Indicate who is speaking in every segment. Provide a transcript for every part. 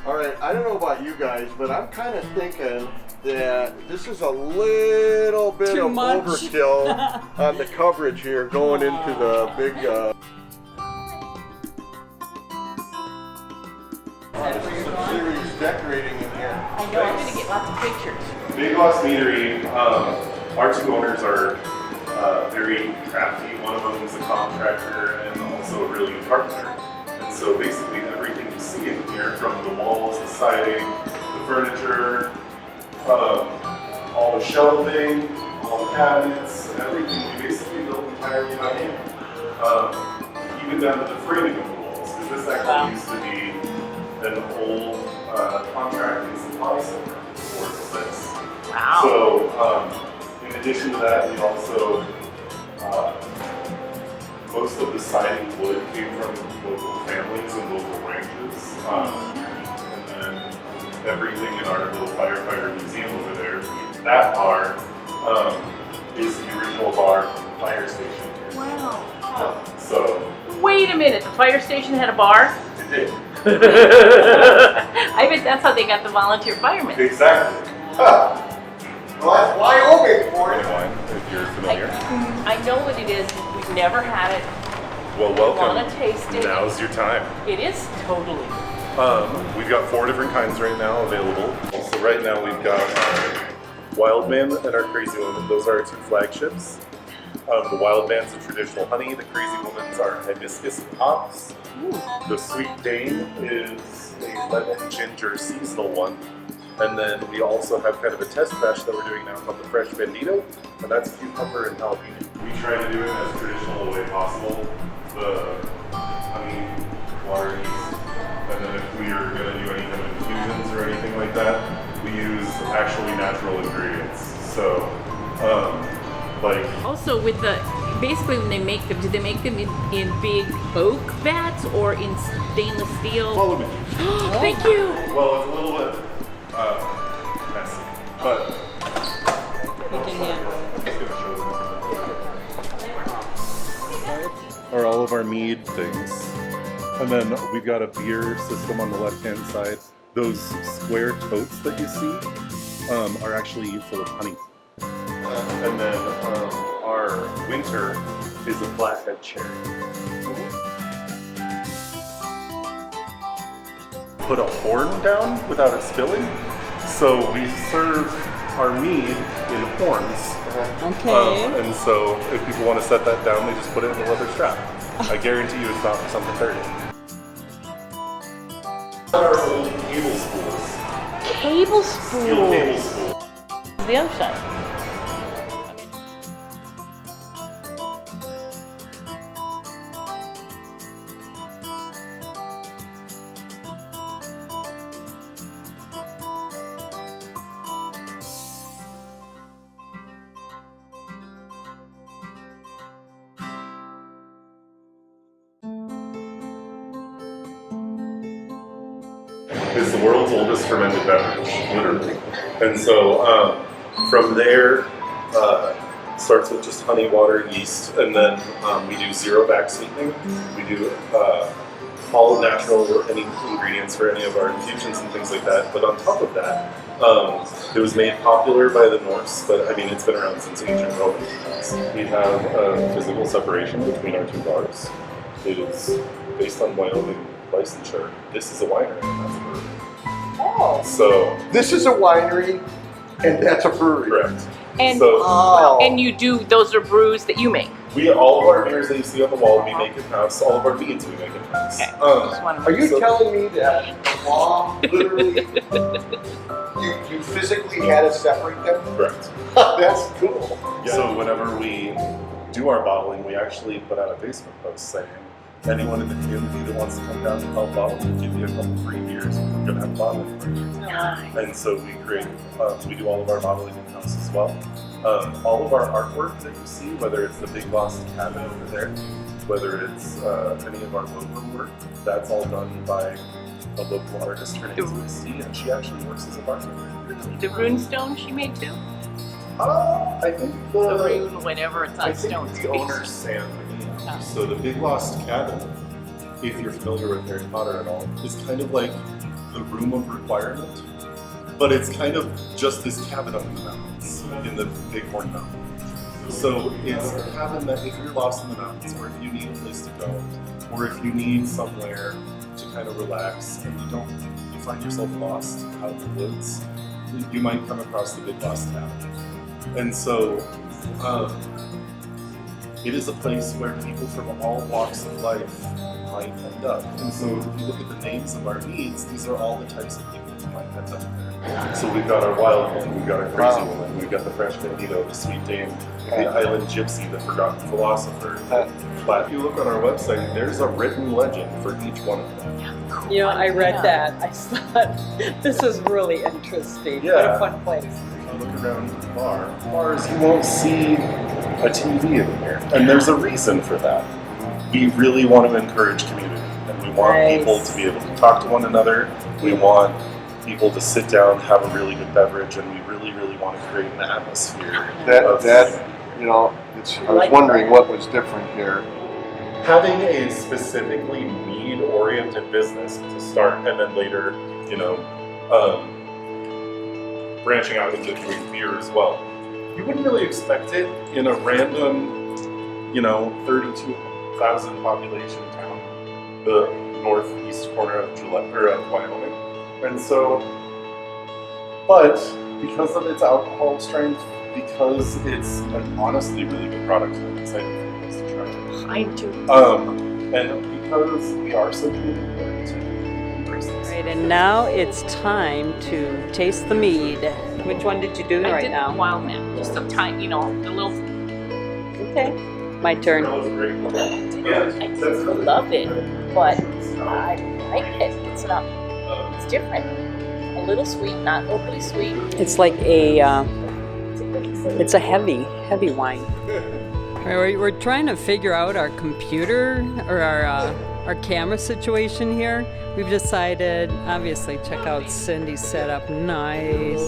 Speaker 1: All right, I don't know about you guys, but I'm kind of thinking that this is a little bit
Speaker 2: Too
Speaker 1: of
Speaker 2: much.
Speaker 1: overkill on the coverage here going into the big. There's some serious decorating in here.
Speaker 2: I know, I'm gonna get lots of pictures.
Speaker 3: Big Lost Meadery, our two owners are very crafty. One of them is a contractor and also a really good carpenter. And so basically everything you see in here, from the walls, the siding, the furniture, all the shelving, all the cabinets, and everything, we basically built entirely by hand. Even down to the framing of the walls, because this actually used to be an old contracting supply center for this.
Speaker 2: Wow.
Speaker 3: So, in addition to that, we also, most of the siding wood came from local families and local ranches. And then everything in our little firefighter museum over there, that bar is the original bar from the fire station here.
Speaker 2: Wow.
Speaker 3: So,
Speaker 2: Wait a minute, the fire station had a bar?
Speaker 3: it did.
Speaker 2: I bet that's how they got the volunteer firemen.
Speaker 3: Exactly.
Speaker 1: Huh. Well, that's Wyoming for you.
Speaker 3: If you're familiar.
Speaker 2: I know what it is, we've never had it.
Speaker 3: Well, welcome.
Speaker 2: I want to taste it.
Speaker 3: Now's your time.
Speaker 2: It is totally.
Speaker 3: We've got 4 different kinds right now available. So right now we've got our Wild Man and our Crazy Woman. Those are our 2 flagships. The Wild Man's a traditional honey. The Crazy Woman's are hibiscus and hops. The Sweet Dane is a lemon ginger seasonal one. And then we also have kind of a test batch that we're doing now called the Fresh Bandito, and that's cucumber and jalapeno. We try to do it as traditional a way possible. The honey, water yeast, and then if we are going to do any kind of infusions or anything like that, we use actually natural ingredients. So,
Speaker 2: Also with the, basically when they make them, do they make them in big oak vats or in stainless steel?
Speaker 3: follow me.
Speaker 2: Thank you!
Speaker 3: Well, it's a little bit messy, but I'm just gonna show them. Are all of our mead things. And then we've got a beer system on the left-hand side. Those square totes that you see are actually full of honey. And then our winter is a flathead cherry. Put a horn down without it spilling. So we serve our mead in horns.
Speaker 2: Okay.
Speaker 3: And so if people want to set that down, they just put it in a leather strap. I guarantee you it's not for something dirty. Our old table spools.
Speaker 2: Table
Speaker 3: Steel table
Speaker 2: spoons.
Speaker 3: spool.
Speaker 2: The other side.
Speaker 3: Is the world's oldest fermented beverage, literally. And so from there, starts with just honey, water, yeast, and then we do zero back sweetening. We do all natural ingredients for any of our infusions and things like that. But on top of that, it was made popular by the Norse, but I mean it's been around since ancient Rome. We have a physical separation between our 2 bars. It is based on Wyoming licensure. This is a winery, and that's a brewery.
Speaker 2: Oh.
Speaker 3: So,
Speaker 1: This is a winery, and that's a brewery.
Speaker 3: correct.
Speaker 2: And,
Speaker 3: So,
Speaker 2: and you do, those are brews that you make.
Speaker 3: all of our beers that you see on the wall, we make in-house. All of our meads, we make in-house.
Speaker 2: Okay. Just wanted
Speaker 1: Are you
Speaker 3: So-
Speaker 1: telling me that mom literally, you physically had to separate them?
Speaker 3: Correct.
Speaker 1: That's cool.
Speaker 3: So whenever we do our bottling, we actually put out a Facebook post saying, anyone in the community that wants to come down and help bottle, we'll give you a couple free beers. We're going to have bottling for you.
Speaker 2: Nice.
Speaker 3: And so we create, we do all of our modeling in-house as well. All of our artwork that you see, whether it's the Big Lost cabin over there, whether it's any of our logo work, that's all done by a local artist. Her name's Lucy, and she actually works as a bartender.
Speaker 2: The rune stone she made too?
Speaker 3: I think
Speaker 2: The rune, whatever, it's
Speaker 3: I
Speaker 2: on
Speaker 3: think
Speaker 2: stones.
Speaker 3: the owner's Sam. So the Big Lost Cabin, if you're familiar with Harry Potter at all, is kind of like the room of requirement, but it's kind of just this cabin up in the mountains, in the Bighorn Mountains. So it's a cabin that if you're lost in the mountains, or if you need a place to go, or if you need somewhere to kind of relax and you find yourself lost out in the woods, you might come across the Big Lost Meadery. And so it is a place where people from all walks of life might end up. And so if you look at the names of our meads, these are all the types of people who might end up there. So we've got our wild man, we've got our crazy woman, we've got the French bandito, the sweet dame, the island gypsy, the forgotten philosopher. But if you look on our website, there's a written legend for each one of them.
Speaker 4: You know, I read that. I thought this is really interesting.
Speaker 3: Yeah.
Speaker 4: What a fun place.
Speaker 3: If you look around the bars, you won't see a TV in here. And there's a reason for that. We really want to encourage community, and we want people to be able to talk to one another. We want people to sit down, have a really good beverage, and we really, really want to create an atmosphere.
Speaker 1: You know, I was wondering what was different here.
Speaker 3: Having a specifically mead-oriented business to start, and then later, you know, branching out into doing beer as well. You wouldn't really expect it in a random, you know, 32,000 population town, the northeast corner of Gillette, or of Wyoming. And so, but because of its alcohol strength, because it's an honestly really good product, I'm excited for you guys to try it.
Speaker 2: I do.
Speaker 3: And because we are so community-oriented, embrace this.
Speaker 4: Right, and now it's time to taste the mead. Which one did you do
Speaker 2: I
Speaker 4: right
Speaker 2: did
Speaker 4: now?
Speaker 2: Wild Man, just a tiny, you know, a little.
Speaker 4: Okay, my turn.
Speaker 3: That was great.
Speaker 2: I just love it, but I like it. It's not. It's different. A little sweet, not overly sweet.
Speaker 4: It's like it's a heavy wine. All right, we're trying to figure out our computer or our camera situation here. We've decided, obviously, check out Cindy's setup. Nice.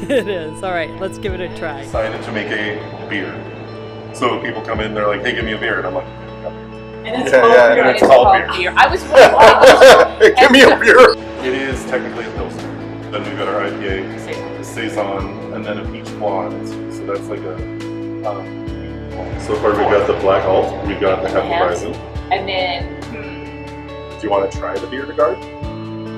Speaker 4: It is. All right, let's give it a try.
Speaker 3: Decided to make a beer. So people come in, they're like, "Hey, give me a beer," and I'm like,
Speaker 2: And it's
Speaker 1: Yeah,
Speaker 2: called
Speaker 1: yeah,
Speaker 2: beer.
Speaker 3: and it's called beer.
Speaker 2: I was wondering.
Speaker 1: Give me a beer.
Speaker 3: It is technically a pilsner. Then we've got our IPA, the saison, and then a peach blonde. So that's like a. So far, we've got the black alt, we've got the Hefeweizen.
Speaker 2: And then,
Speaker 3: Do you want to try the beer to guard?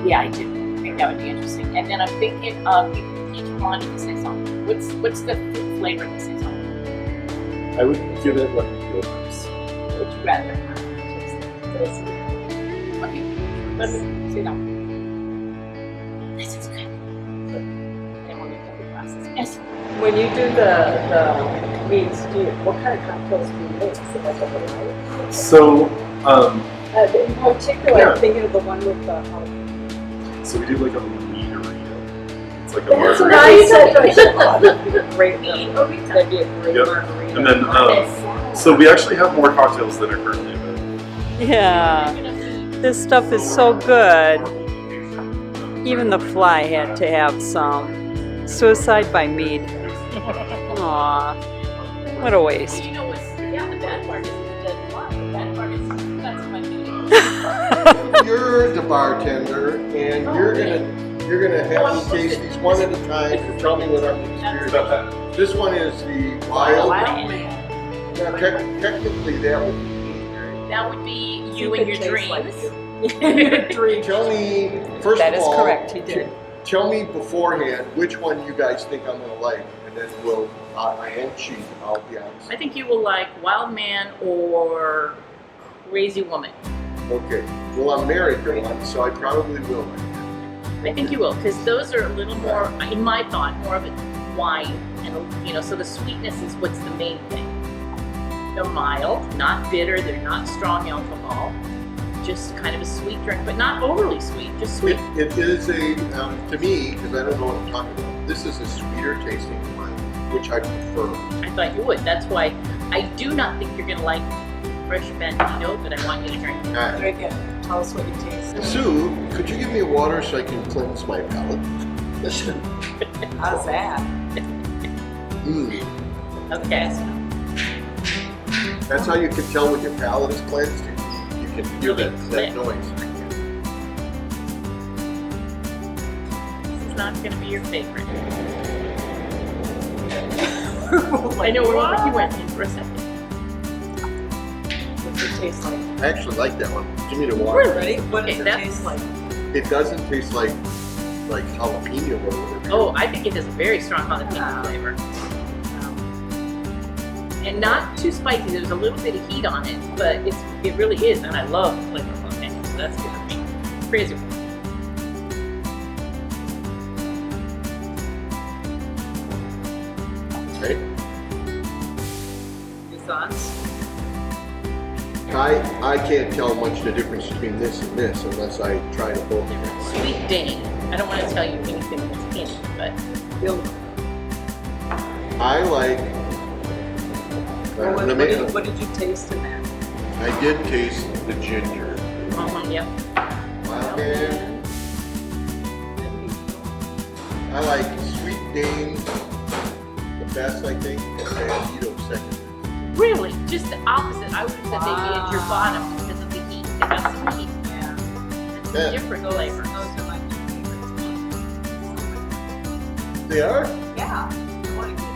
Speaker 2: yeah, I do. I think that would be interesting. And then I'm thinking of peach blonde and the saison. What's the flavor of the saison?
Speaker 3: I would give it like a feel nice.
Speaker 2: Would you rather have this? Okay, let's say no. This is good. And we'll get the glasses. Yes.
Speaker 4: When you do the meads, what kind of cocktails do you make? So that's a little light.
Speaker 3: So,
Speaker 4: In particular,
Speaker 3: Yeah.
Speaker 4: I'm thinking of the one with the.
Speaker 3: so we do like a meaderita. It's like a
Speaker 4: That's what
Speaker 3: margarita.
Speaker 4: I said. That'd be a great
Speaker 2: Mead-erita.
Speaker 4: That'd be a great
Speaker 3: Yep.
Speaker 4: margarita.
Speaker 3: And then, so we actually have more cocktails that are currently available.
Speaker 4: Yeah, this stuff is so good. Even the fly had to have some. Suicide by mead. Aw, what a waste.
Speaker 2: You know what's, yeah, the bad part isn't the dead fly. The bad part is that's my meat.
Speaker 1: You're the bartender, and you're gonna have me taste these one at a time and tell me what I'm experiencing. This one is the wild. Now, technically, that would be me, right?
Speaker 2: That would be you and your dreams.
Speaker 1: Tell me, first
Speaker 4: That
Speaker 1: of
Speaker 4: is
Speaker 1: all,
Speaker 4: correct, he did.
Speaker 1: Tell me beforehand which one you guys think I'm gonna like, and then I am cheap, I'll be honest.
Speaker 2: I think you will like Wild Man or Crazy Woman.
Speaker 1: Okay, well, I'm married to one, so I probably will like that.
Speaker 2: I think you will, because those are a little more, in my thought, more of a wine, and you know, so the sweetness is what's the main thing. They're mild, not bitter, they're not strong alcohol, just kind of a sweet drink, but not overly sweet, just sweet.
Speaker 1: It is a, to me, because I don't know what I'm talking about, this is a sweeter tasting wine, which I prefer.
Speaker 2: I thought you would. That's why I do not think you're gonna like fresh bandito, but I want you to drink it.
Speaker 4: Drink it. Tell us what you taste.
Speaker 1: Sue, could you give me water so I can cleanse my palate?
Speaker 4: How's that?
Speaker 2: Okay.
Speaker 1: That's how you can tell when your palate is cleansed. You can hear that noise.
Speaker 2: it's not going to be your favorite. I know where you went in for a second.
Speaker 5: What's it taste like?
Speaker 1: I actually like that one. Give me the water.
Speaker 5: Ready? What does
Speaker 2: Okay,
Speaker 5: it
Speaker 2: that's-
Speaker 5: taste like?
Speaker 1: It doesn't taste like jalapeno or whatever.
Speaker 2: Oh, I think it has a very strong jalapeno flavor. And not too spicy. There's a little bit of heat on it, but it really is, and I love the flavor of jalapeno, so that's good for me. Crazy.
Speaker 1: Okay.
Speaker 5: Your thoughts?
Speaker 1: I can't tell much the difference between this and this unless I try to both.
Speaker 2: Sweet Dane. I don't want to tell you anything that's in it, but
Speaker 1: I like.
Speaker 5: What did you taste in that?
Speaker 1: I did taste the ginger.
Speaker 2: yep.
Speaker 1: Wild man. I like Sweet Dane the best, I think, and Bandito second.
Speaker 2: Really, just the opposite. I would have said they made your bottom because of the heat. It has some heat.
Speaker 5: Yeah.
Speaker 2: It's
Speaker 1: Yeah.
Speaker 2: a different flavor.
Speaker 5: Those are my two favorites.
Speaker 1: They are?
Speaker 5: Yeah. I want to
Speaker 2: I'm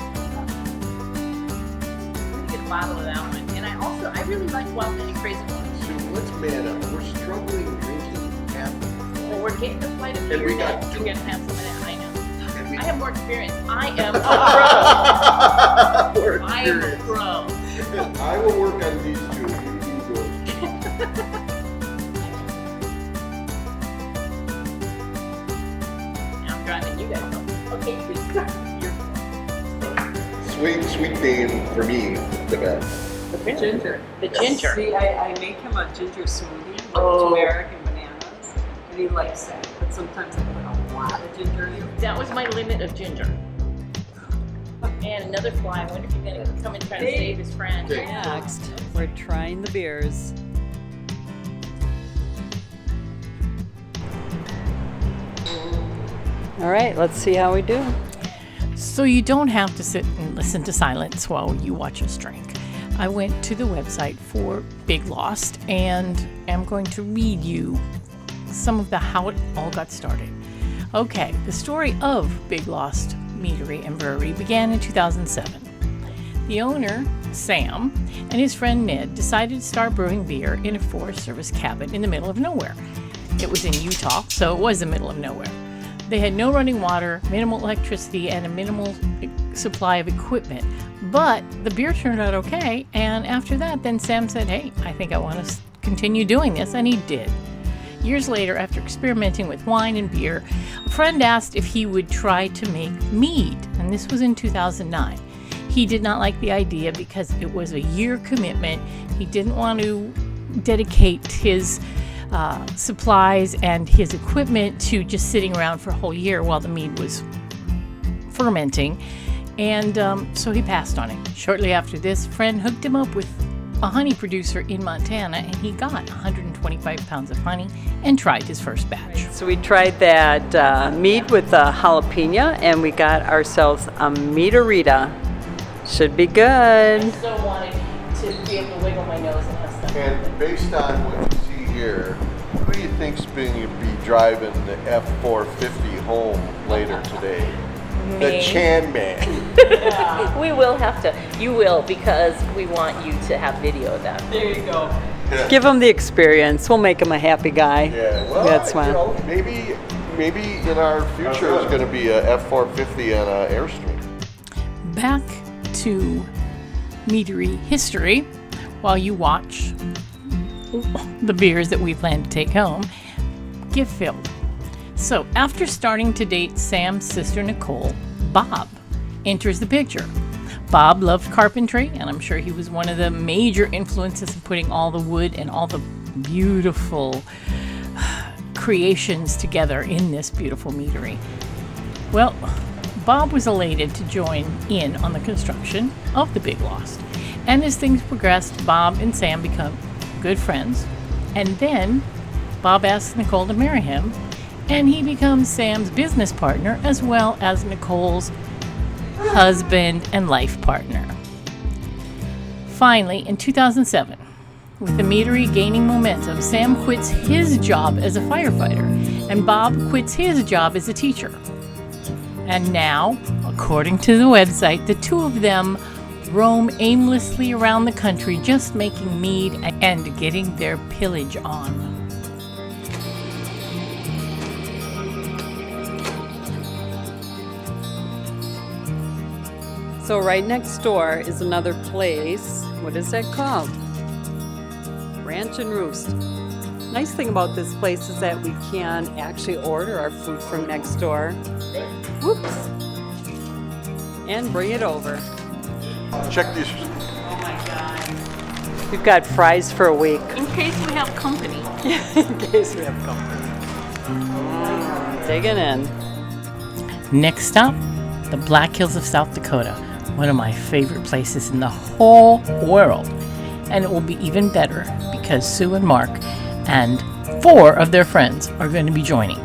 Speaker 2: gonna get a bottle of that one. And I really like Wild Man and Crazy Ones.
Speaker 1: So let's man up. We're struggling drinking apple.
Speaker 2: Well, we're getting a flight of
Speaker 1: And we
Speaker 2: beer
Speaker 1: got
Speaker 2: next.
Speaker 1: two.
Speaker 2: You're gonna have some of that. I know.
Speaker 1: And we
Speaker 2: I have more experience. I am a pro.
Speaker 1: More
Speaker 2: I am a
Speaker 1: experience.
Speaker 2: pro.
Speaker 1: I will work on these two. You do those.
Speaker 2: Now I'm driving you guys home. Okay, you can start.
Speaker 1: Sweet Dane for me, the best.
Speaker 5: ginger.
Speaker 2: The ginger.
Speaker 5: See, I make him a ginger smoothie with
Speaker 2: Oh.
Speaker 5: turmeric and bananas, and he likes that. But sometimes I put a lot of ginger in.
Speaker 2: That was my limit of ginger. And another fly. I wonder if you're gonna come and try to save his friend.
Speaker 1: Okay.
Speaker 4: Next, we're trying the beers. All right, let's see how we do.
Speaker 6: So you don't have to sit and listen to silence while you watch us drink. I went to the website for Big Lost and am going to read you some of how it all got started. Okay, the story of Big Lost Meadery and Brewery began in 2007. The owner, Sam, and his friend Ned decided to start brewing beer in a Forest Service cabin in the middle of nowhere. It was in Utah, so it was the middle of nowhere. They had no running water, minimal electricity, and a minimal supply of equipment. But the beer turned out okay, and after that, then Sam said, hey, I think I want to continue doing this, and he did. Years later, after experimenting with wine and beer, a friend asked if he would try to make mead, and this was in 2009. He did not like the idea because it was a year commitment. He didn't want to dedicate his supplies and his equipment to just sitting around for a whole year while the mead was fermenting, and so he passed on it. Shortly after this, a friend hooked him up with a honey producer in Montana, and he got 125 pounds of honey and tried his first batch.
Speaker 4: So we tried that mead with the jalapeno, and we got ourselves a meaderita. Should be good.
Speaker 2: I still wanted to be able to wiggle my nose and have stuff.
Speaker 1: And based on what you see here, who do you think's going to be driving the F450 home later today? The
Speaker 2: Me.
Speaker 1: Chan Man.
Speaker 2: We will have to. You will, because we want you to have video of that.
Speaker 5: There you go.
Speaker 4: Give him the experience. We'll make him a happy guy.
Speaker 1: Yeah, well,
Speaker 4: That's
Speaker 1: you
Speaker 4: fine.
Speaker 1: know, maybe in our future it's going to be a F450 on an Airstream.
Speaker 6: Back to meadery history while you watch the beers that we plan to take home get filled. So after starting to date Sam's sister Nicole, Bob enters the picture. Bob loved carpentry, and I'm sure he was one of the major influences in putting all the wood and all the beautiful creations together in this beautiful meadery. Well, Bob was elated to join in on the construction of the Big Lost. And as things progressed, Bob and Sam become good friends. And then Bob asks Nicole to marry him, and he becomes Sam's business partner as well as Nicole's husband and life partner. Finally, in 2007, with the meadery gaining momentum, Sam quits his job as a firefighter, and Bob quits his job as a teacher. And now, according to the website, the two of them roam aimlessly around the country just making mead and getting their pillage on.
Speaker 4: So right next door is another place. What is that called? Ranch and Roost. Nice thing about this place is that we can actually order our food from next door. Whoops. And bring it over.
Speaker 1: Check these.
Speaker 2: Oh my God.
Speaker 4: We've got fries for a week.
Speaker 2: In case we have company.
Speaker 4: In case we have company. Digging in.
Speaker 6: Next stop, the Black Hills of South Dakota, one of my favorite places in the whole world. And it will be even better because Sue and Mark and 4 of their friends are going to be joining.